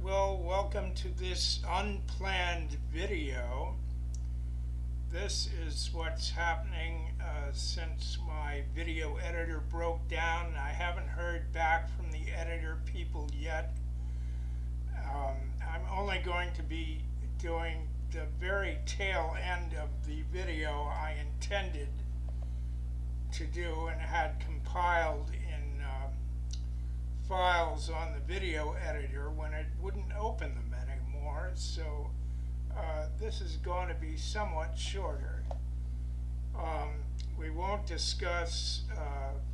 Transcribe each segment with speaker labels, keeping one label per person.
Speaker 1: Well, welcome to this unplanned video. This is what's happening since my video editor broke down. I haven't heard back from the editor people yet. I'm only going to be doing the very tail end of the video I intended to do and had compiled in files on the video editor when it wouldn't open them anymore, so this is going to be somewhat shorter. We won't discuss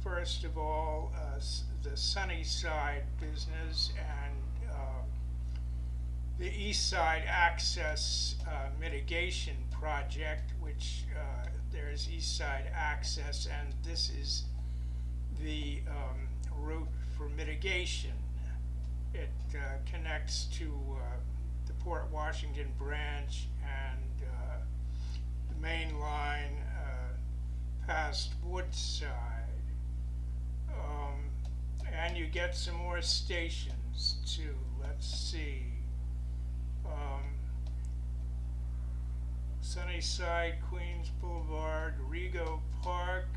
Speaker 1: first of all the Sunnyside business and the East Side Access Mitigation project, which there's East Side Access, and this is the route for Mitigation. It connects to the Port Washington branch and the Mainline past Woodside. And you get some more stations too. Let's see. Sunnyside, Queens Boulevard, Rego Park,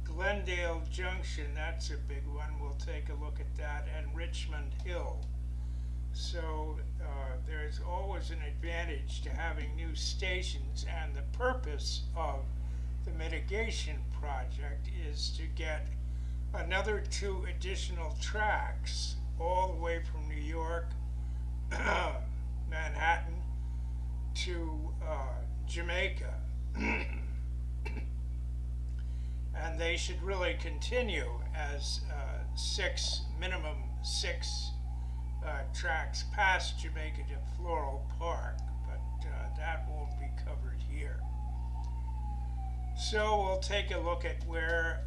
Speaker 1: Glendale Junction, that's a big one, we'll take a look at that, and Richmond Hill. So there's always an advantage to having new stations, and the purpose of the mitigation project is to get another 2 additional tracks all the way from New York, Manhattan, to Jamaica. And they should really continue as minimum six tracks past Jamaica to Floral Park, but that won't be covered here. So we'll take a look at where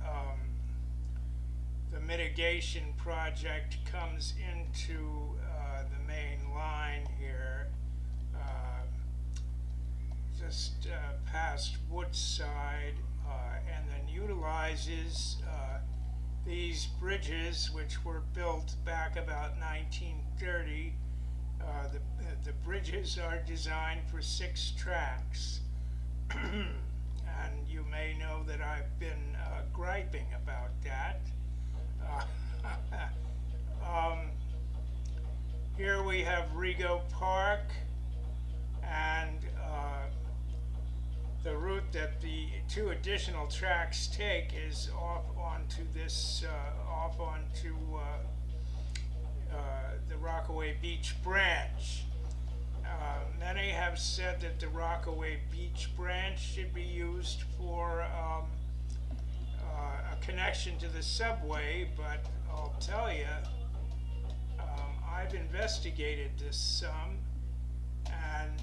Speaker 1: the mitigation project comes into the main line here, just past Woodside, and then utilizes these bridges, which were built back about 1930. The bridges are designed for 6 tracks. And you may know that I've been griping about that. Here we have Rego Park, and the route that the 2 additional tracks take is off onto the Rockaway Beach Branch. Many have said that the Rockaway Beach Branch should be used for a connection to the subway, but I'll tell you, I've investigated this some, and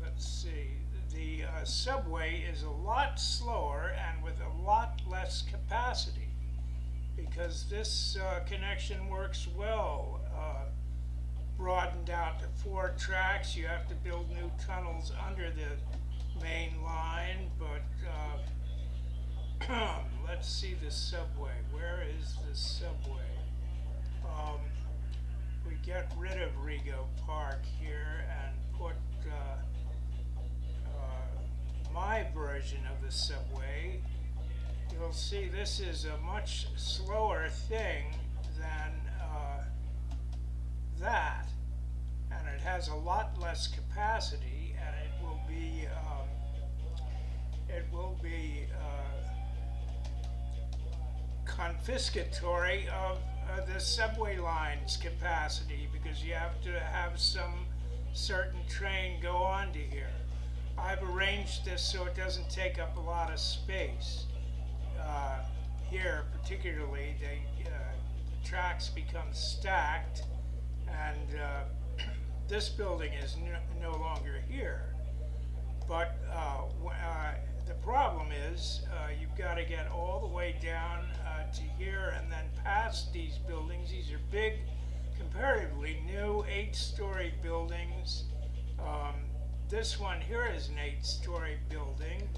Speaker 1: let's see, the subway is a lot slower and with a lot less capacity, because this connection works well. Broadened out to 4 tracks. You have to build new tunnels under the main line, but let's see the subway. Where is the subway? We get rid of Rego Park here and put my version of the subway. You'll see this is a much slower thing than that, and it has a lot less capacity, and it will be confiscatory of the subway line's capacity, because you have to have some certain train go on to here. I've arranged this so it doesn't take up a lot of space. Here particularly, the tracks become stacked, and this building is no longer here. But the problem is you've got to get all the way down to here and then past these buildings. These are big, comparatively new 8-story buildings. This one here is an 8-story building,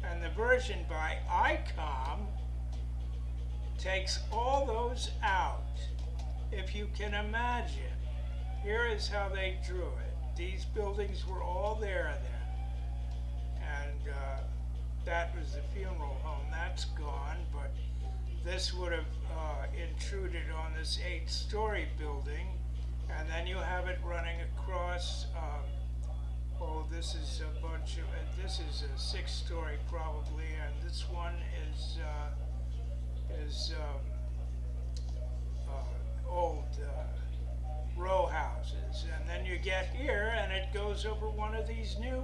Speaker 1: and the version by ICOM takes all those out. If you can imagine, here is how they drew it. These buildings were all there then, and that was the funeral home. That's gone, but this would have intruded on this 8-story building, and then you have it running across. Oh, this is a bunch of. This is a 6-story probably, and this one is old row houses, and then you get here and it goes over one of these new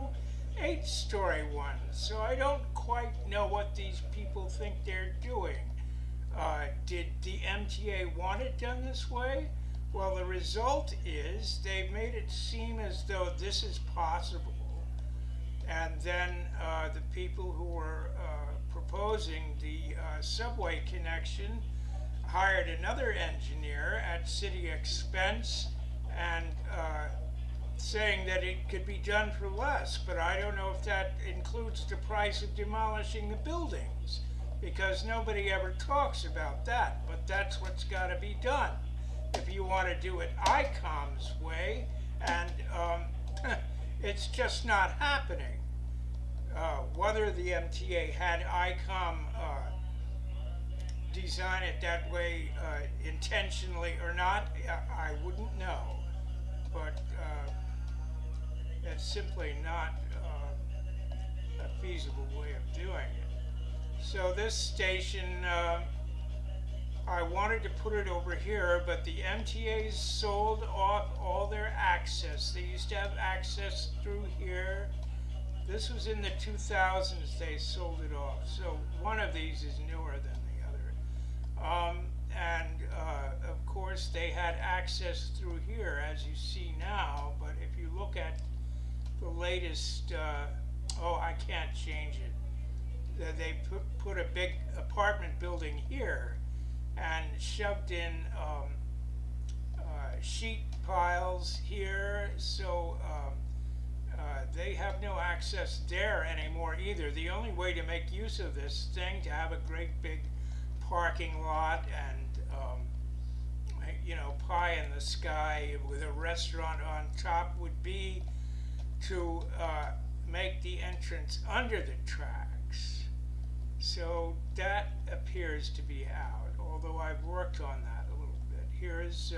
Speaker 1: 8-story ones. So I don't quite know what these people think they're doing. Did the MTA want it done this way? Well, the result is they've made it seem as though this is possible, and then the people who were proposing the subway connection hired another engineer at city expense and saying that it could be done for less, but I don't know if that includes the price of demolishing the buildings, because nobody ever talks about that, but that's what's got to be done if you want to do it ICOM's way, and it's just not happening. Whether the MTA had ICOM design it that way intentionally or not, I wouldn't know, but it's simply not a feasible way of doing it. So this station, I wanted to put it over here, but the MTA's sold off all their access. They used to have access through here. This was in the 2000s, they sold it off. So one of these is newer than the other. Of course, they had access through here, as you see now, but if you look at the latest, oh, I can't change it. They put a big apartment building here and shoved in sheet piles here, so they have no access there anymore either. The only way to make use of this thing, to have a great big parking lot and you know, pie in the sky with a restaurant on top, would be to make the entrance under the tracks. So that appears to be out, although I've worked on that a little bit. Here is,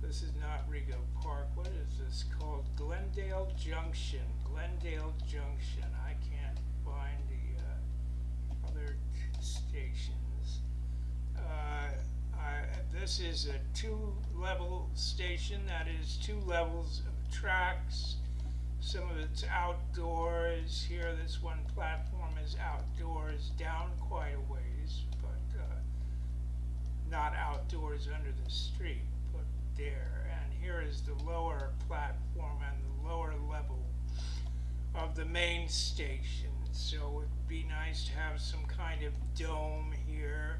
Speaker 1: this is not Rego Park, what is this called? Glendale Junction, Glendale Junction. I can't find the other stations. This is a 2-level station, that is 2 levels of tracks. Some of it's outdoors. Here, this one platform is outdoors, down quite a ways, but not outdoors under the street, but there. And here is the lower platform and the lower level of the main station. So it would be nice to have some kind of dome here,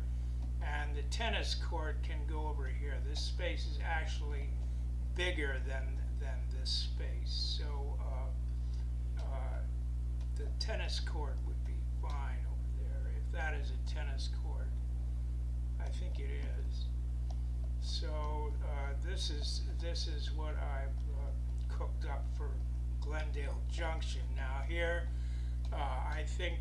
Speaker 1: and the tennis court can go over here. This space is actually bigger than this space, so the tennis court would be fine over there, if that is a tennis court. I think it is. So this is what I've cooked up for Glendale Junction. Now here, I think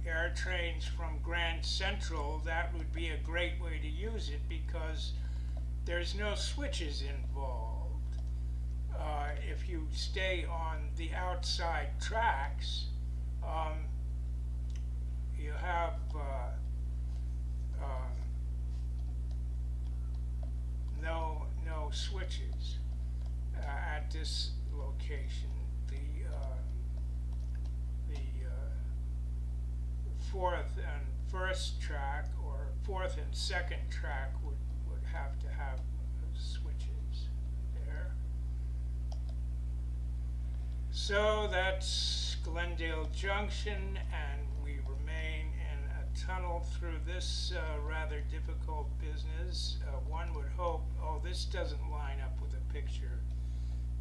Speaker 1: AirTrains from Grand Central, that would be a great way to use it because there's no switches involved. If you stay on the outside tracks, you have no switches at this location. The 4th and 1st track, or 4th and 2nd track would have to have switches there. So that's Glendale Junction, and we remain in a tunnel through this rather difficult business. One would hope, oh, this doesn't line up with the picture,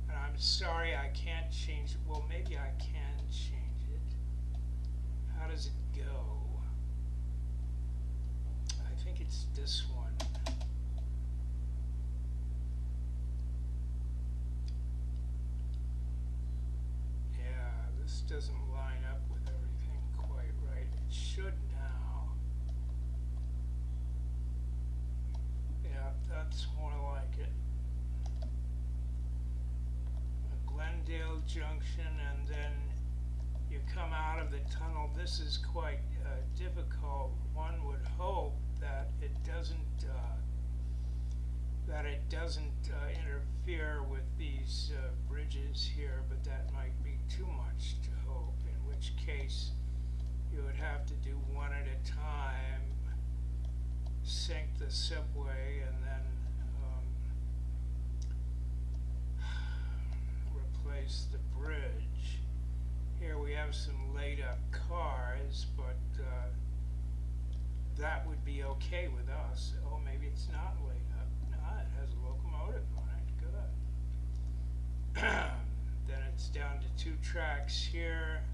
Speaker 1: and I'm sorry I can't change it. Well, maybe I can change it. How does it go? I doesn't line up with everything quite right. It should now. Yeah, that's more like it. Glendale Junction, and then you come out of the tunnel. This is quite difficult. One would hope that it doesn't interfere with these bridges here, but that might be too much to hope, in which case you would have to do one at a time, sink the subway, and then replace the bridge. Here we have some laid up cars, but that would be okay with us. Oh, maybe it's not laid up. No, it has a locomotive on it. Good. Then it's down to 2 tracks here.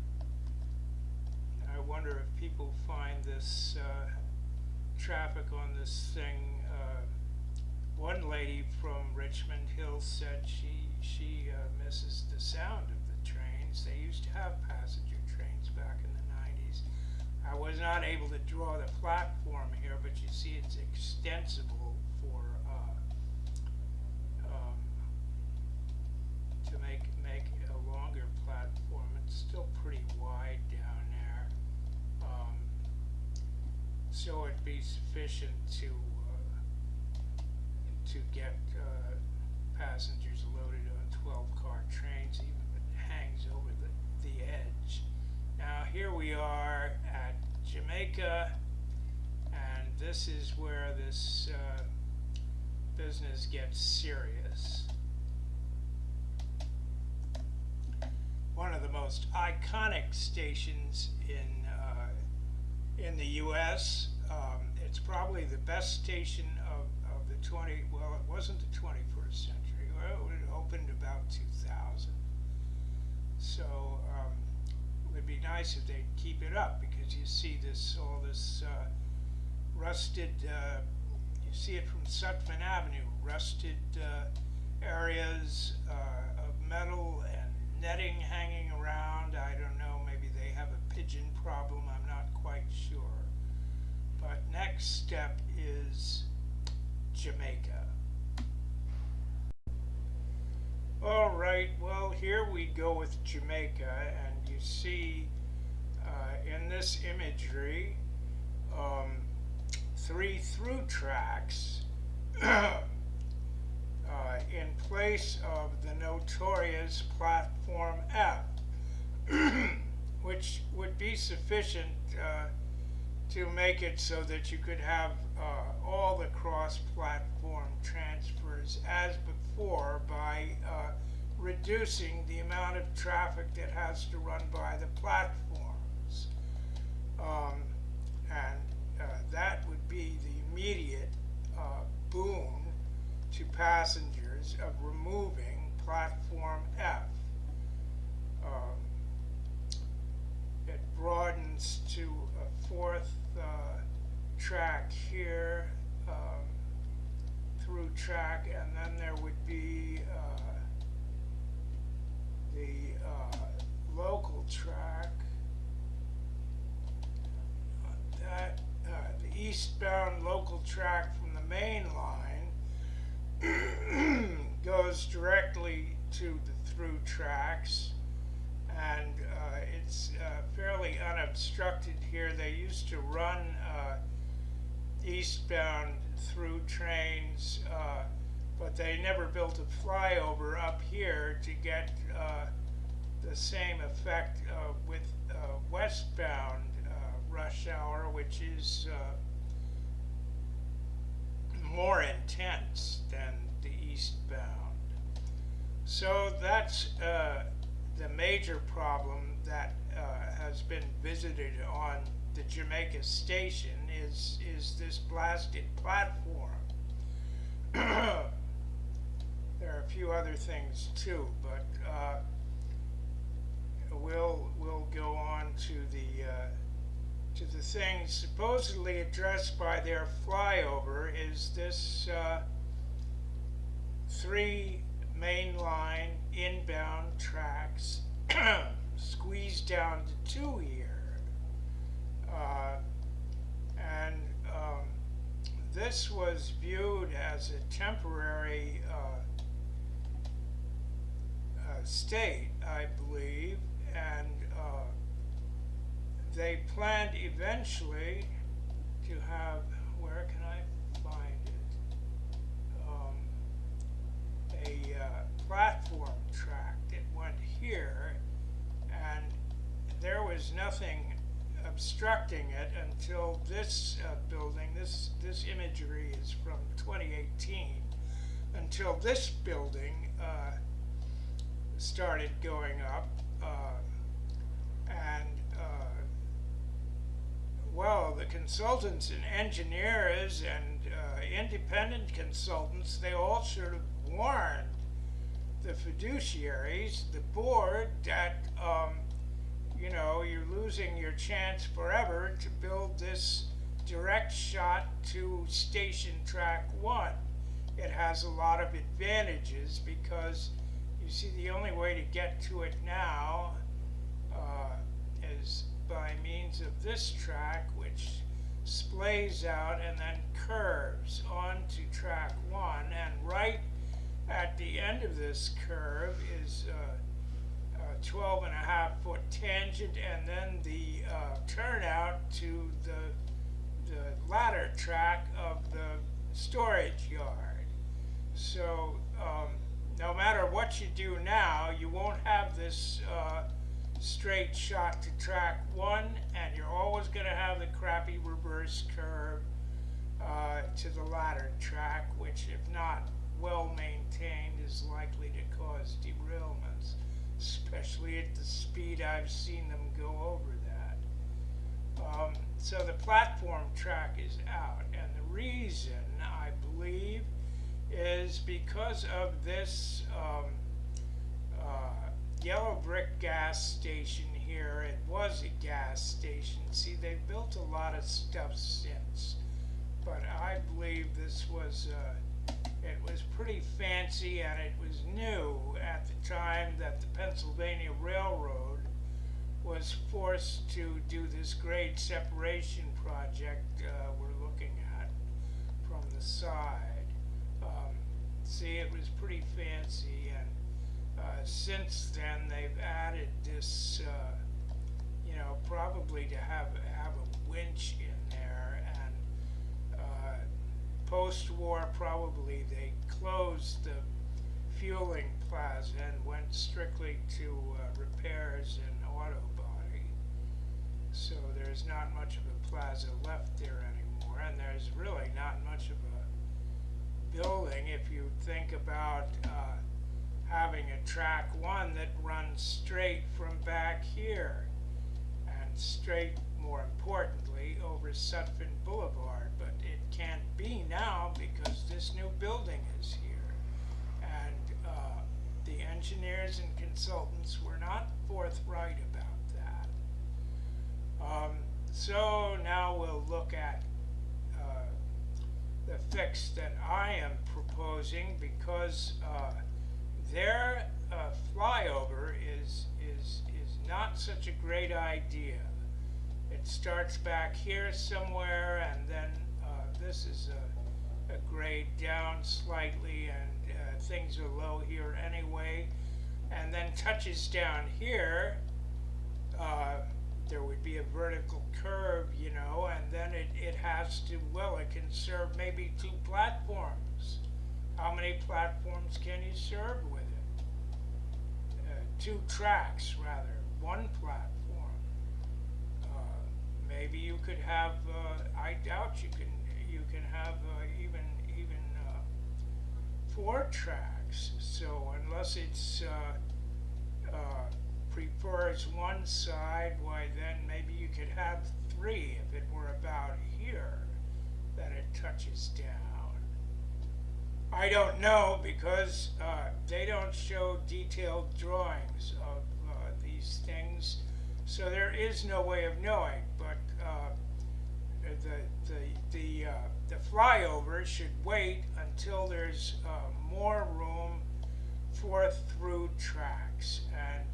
Speaker 1: I wonder if people find this traffic on this thing. One lady from Richmond Hill said she misses the sound of the trains. They used to have passenger trains back in the 90s. I was not able to draw the platform here, but you see it's extensible for to make a longer platform. It's still pretty wide down there, so it'd be sufficient to get passengers loaded on 12-car trains, even if it hangs over the edge. Now here we are at Jamaica, and this is where this business gets serious. One of the most iconic stations in the U.S. It's probably the best station of the well, it wasn't the 21st century. Well, it opened about 2000. So it would be nice if they'd keep it up, because you see all this rusted, you see it from Sutphin Avenue, rusted areas of metal and netting hanging around. I don't know, maybe they have a pigeon problem, I'm not quite sure. But next step is Jamaica. All right, well, here we go with Jamaica, and you see in this imagery 3 through tracks in place of the notorious Platform F, which would be sufficient to make it so that you could have all the cross-platform transfers as before by reducing the amount of traffic that has to run by the platforms. That would be the immediate boon to passengers of removing Platform F. It broadens to a 4th track here, through track, and then there would be the local track. The eastbound local track from the main line goes directly to the through tracks, and it's fairly unobstructed here. They used to run eastbound through trains, but they never built a flyover up here to get the same effect with westbound rush hour, which is more intense than the eastbound. So that's the major problem that has been visited on the Jamaica Station is this blasted platform. There are a few other things too, but we'll go on to the things supposedly addressed by their flyover. Is this 3 mainline inbound tracks squeezed down to 2 here. And this was viewed as a temporary state, I believe, and they planned eventually to have, where can I find it, a platform track that went here, and there was nothing obstructing it until this building, this imagery is from 2018, until this building started going up, and well, the consultants and engineers and independent consultants, they all sort of warned the fiduciaries, the board, that you know, you're losing your chance forever to build this direct shot to Station Track 1. It has a lot of advantages because you see the only way to get to it now is by means of this track, which splays out and then curves onto Track 1, and right at the end of this curve is 12.5-foot tangent, and then the turnout to the ladder track of the storage yard. So no matter what you do now, you won't have this straight shot to Track 1, and you're always going to have the crappy reverse curve to the ladder track, which, if not well maintained, is likely to cause derailments, especially at the speed I've seen them go over that. So the platform track is out, and the reason, I believe, is because of this yellow brick gas station here. It was a gas station. See, they've built a lot of stuff since, but I believe this was it was pretty fancy, and it was new at the time that the Pennsylvania Railroad was forced to do this grade separation project we're looking at from the side. See, it was pretty fancy, and since then they've added this, you know, probably to have a winch in there, and post-war probably they closed the fueling plaza and went strictly to repairs and auto body. So there's not much of a plaza left there anymore, and there's really not much of a building if you think about having a Track 1 that runs straight from back here and straight, more importantly, over Sutphin Boulevard, but it can't be now because this new building is here, and the engineers and consultants were not forthright about that. So now we'll look at the fix that I am proposing, because their flyover is not such a great idea. It starts back here somewhere, and then this is a grade down slightly, and things are low here anyway, and then touches down here. There would be a vertical curve, you know, and then it has to, well, it can serve maybe 2 platforms. How many platforms can you serve with it? 2 tracks, rather, 1 platform. Maybe you could have, I doubt you can have even 4 tracks. So unless it's prefers one side, why then maybe you could have 3 if it were about here that it touches down. I don't know, because they don't show detailed drawings of these things, so there is no way of knowing. But the flyover should wait until there's more room for through tracks, and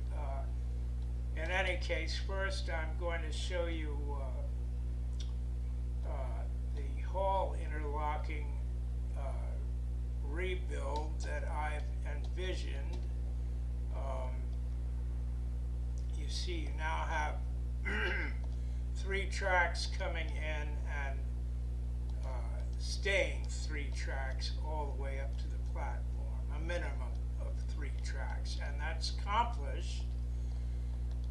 Speaker 1: In any case, first I'm going to show you the Hall Interlocking rebuild that I've envisioned. You see, you now have 3 tracks coming in and staying 3 tracks all the way up to the platform, a minimum of 3 tracks, and that's accomplished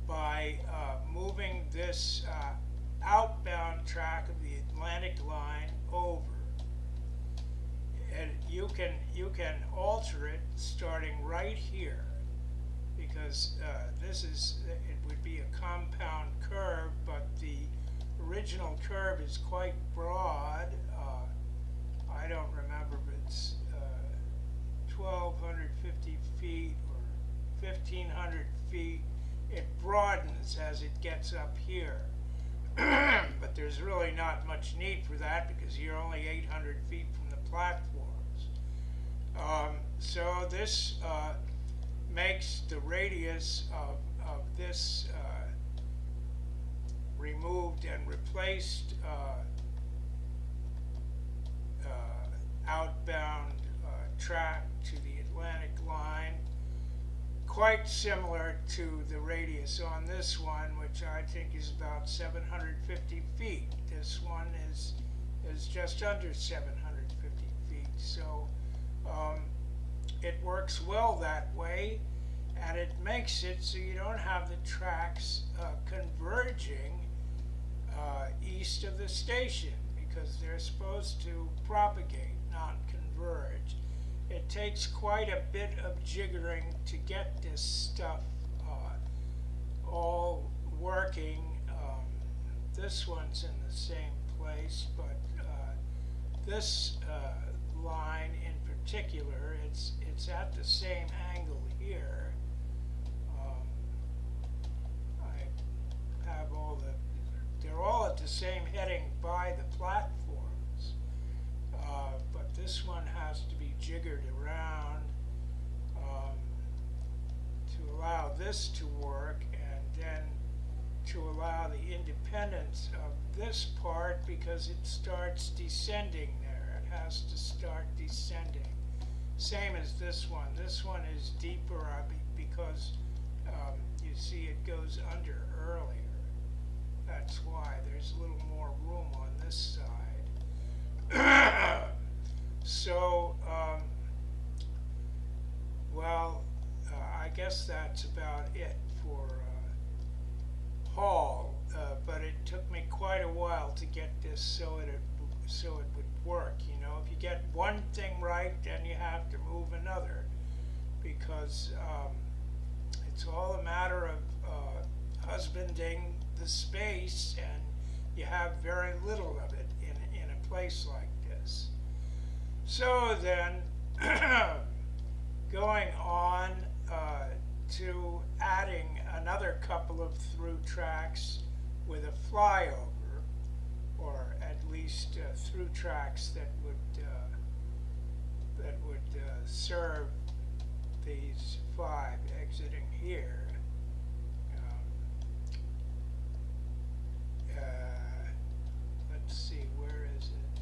Speaker 1: by moving this outbound track of the Atlantic line over. And you can alter it starting right here, because it would be a compound curve, but the original curve is quite broad. I don't remember, but it's 1,250 feet or 1,500 feet. It broadens as it gets up here. But there's really not much need for that because you're only 800 feet from the platforms. So this makes the radius of this removed and replaced outbound track to the Atlantic line quite similar to the radius on this one, which I think is about 750 feet. This one is just under 750 feet. So it works well that way, and it makes it so you don't have the tracks converging east of the station, because they're supposed to propagate, not converge. It takes quite a bit of jiggering to get this stuff all working. This one's in the same place, but this line in particular, it's at the same angle here. I have they're all at the same heading by the platforms, but this one has to be jiggered around to allow this to work, and then to allow the independence of this part, because it starts descending there. It has to start descending. Same as this one. This one is deeper because you see it goes under earlier. That's why there's a little more room on this side. So, well, I guess that's about it for Hall, but it took me quite a while to get this so it would work. You know, if you get one thing right, then you have to move another, because it's all a matter of husbanding the space, and you have very little of it in a place like this. So then, going on to adding another couple of through tracks with a flyover, or at least through tracks that would serve these 5 exiting here. Let's see, where is it?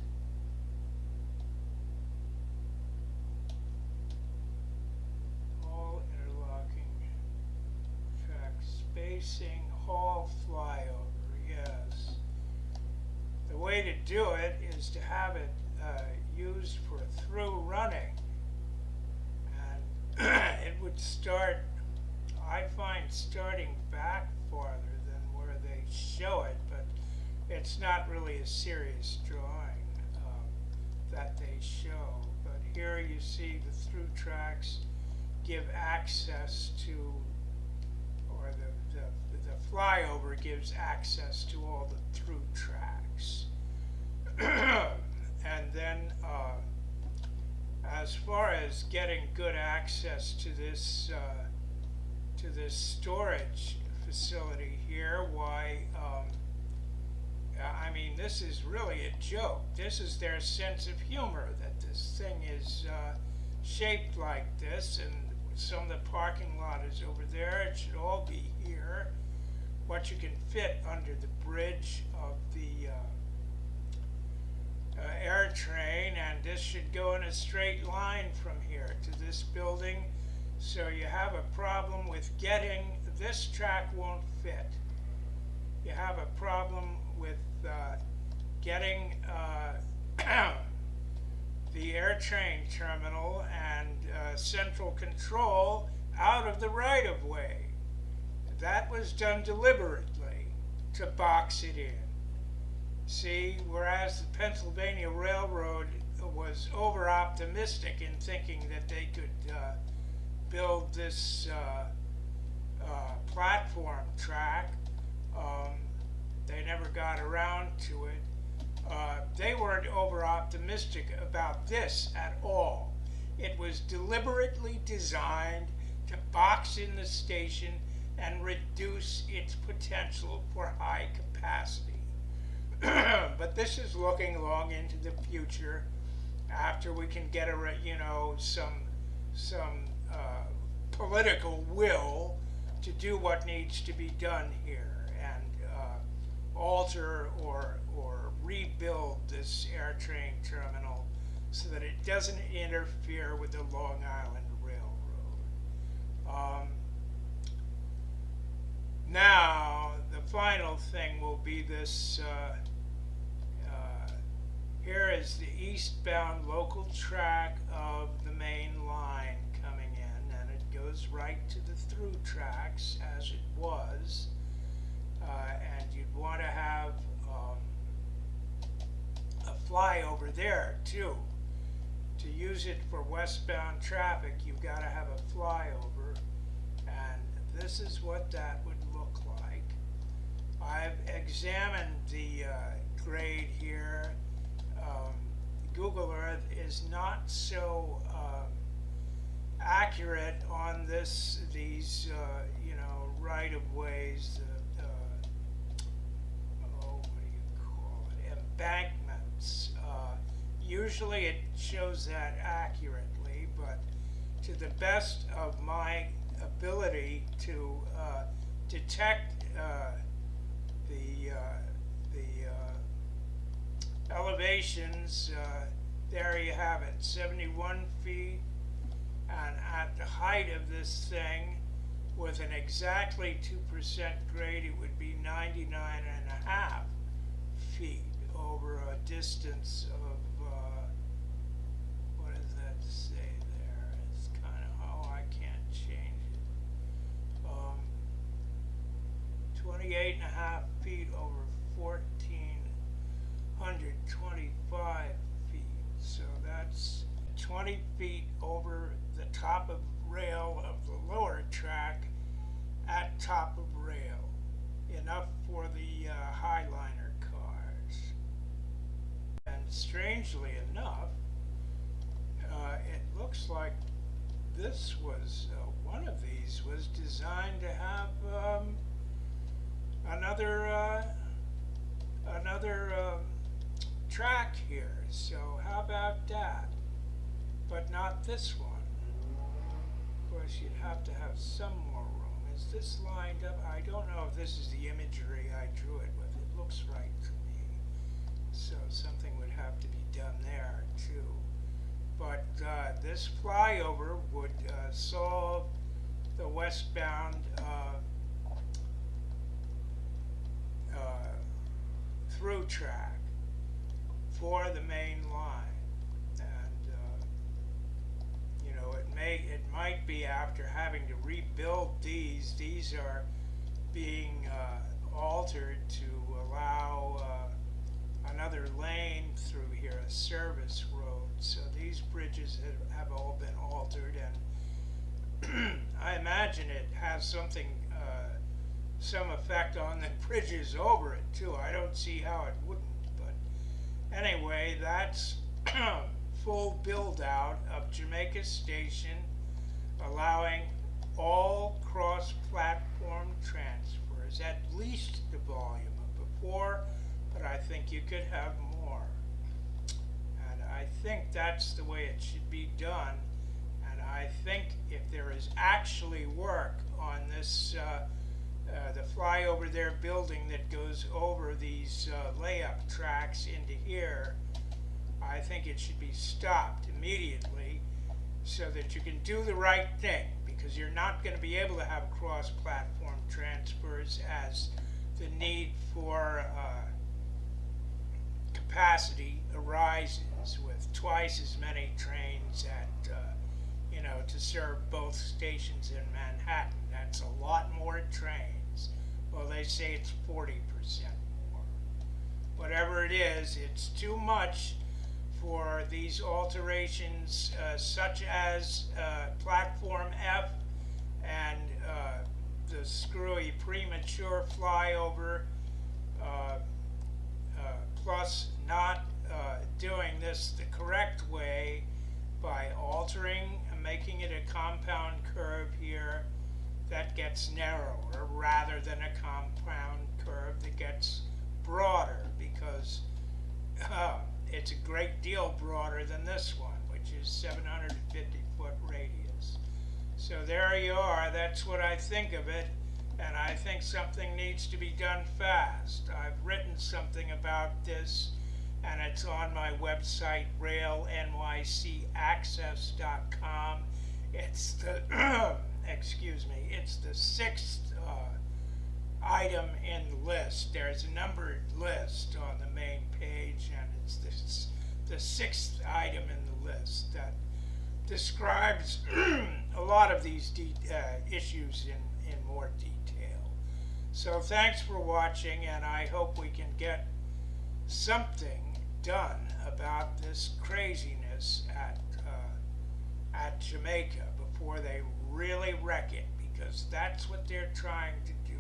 Speaker 1: Hall Interlocking track spacing, Hall flyover, yes. The way to do it is to have it used for through running, and it would start, I find, starting back farther than where they show it, but it's not really a serious drawing that they show. But here you see the through tracks give access to, or the flyover gives access to all the through tracks. And then as far as getting good access to this storage facility here, why, I mean, this is really a joke. This is their sense of humor, that this thing is like this, and some of the parking lot is over there. It should all be here. what you can fit under the bridge of the AirTrain, and this should go in a straight line from here to this building. So you have a problem with getting, this track won't fit. You have a problem with getting the AirTrain terminal and central control out of the right-of-way. That was done deliberately to box it in. See, whereas the Pennsylvania Railroad was over-optimistic in thinking that they could build this platform track, they never got around to it. They weren't over-optimistic about this at all. It was deliberately designed to box in the station and reduce its potential for high capacity. But this is looking long into the future, after we can get some political will to do what needs to be done here and alter or rebuild this AirTrain terminal so that it doesn't interfere with the Long Island Railroad. Now, the final thing will be this, here is the eastbound local track of the main line coming in, and it goes right to the through tracks as it was, and you'd want to have a flyover there too. To use it for westbound traffic, you've got to have a flyover, and this is what that would look like. I've examined the grade here. Google Earth is not so accurate on these right-of-ways, what do you call it, embankments. Usually it shows that accurately, but to the best of my ability to detect the elevations, there you have it, 71 feet, and at the height of this thing, with an exactly 2% grade, it would be 99.5 feet over a distance of, what does that say there? It's kind of, I can't change it. 28.5 feet over 1,425 feet. So that's 20 feet over the top of rail of the lower track at top of rail. Enough for the Highliner cars. And strangely enough, it looks like this was, one of these was designed to have another track here. So how about that? But not this one. Of course, you'd have to have some more room. Is this lined up? I don't know if this is the imagery I drew it with. It looks right to me. So something would have to be done there too. But this flyover would solve the westbound through track for the main line. And it might be, after having to rebuild these are being altered to allow another lane through here, a service road. So these bridges have all been altered, and I imagine it has some effect on the bridges over it too. I don't see how it wouldn't, but anyway, that's full build out of Jamaica Station, allowing all cross-platform transfers, at least the volume of before, but I think you could have more. And I think that's the way it should be done. And I think if there is actually work on this the flyover they're building that goes over these layup tracks into here, I think it should be stopped immediately so that you can do the right thing, because you're not going to be able to have cross-platform transfers as the need for capacity arises with twice as many trains at, to serve both stations in Manhattan. That's a lot more trains. Well, they say it's 40% more. Whatever it is, it's too much for these alterations such as Platform F and the screwy premature flyover, plus not doing this the correct way by altering and making it a compound curve here that gets narrower rather than a compound curve that gets broader, because it's a great deal broader than this one, which is 750-foot radius. So there you are. That's what I think of it, and I think something needs to be done fast. I've written something about this, and it's on my website, railnycaccess.com. It's the it's the sixth item in the list. There's a numbered list on the main page, and it's the sixth item in the list that describes a lot of these issues in more detail. So thanks for watching, and I hope we can get something done about this craziness at Jamaica before they really wreck it, because that's what they're trying to do.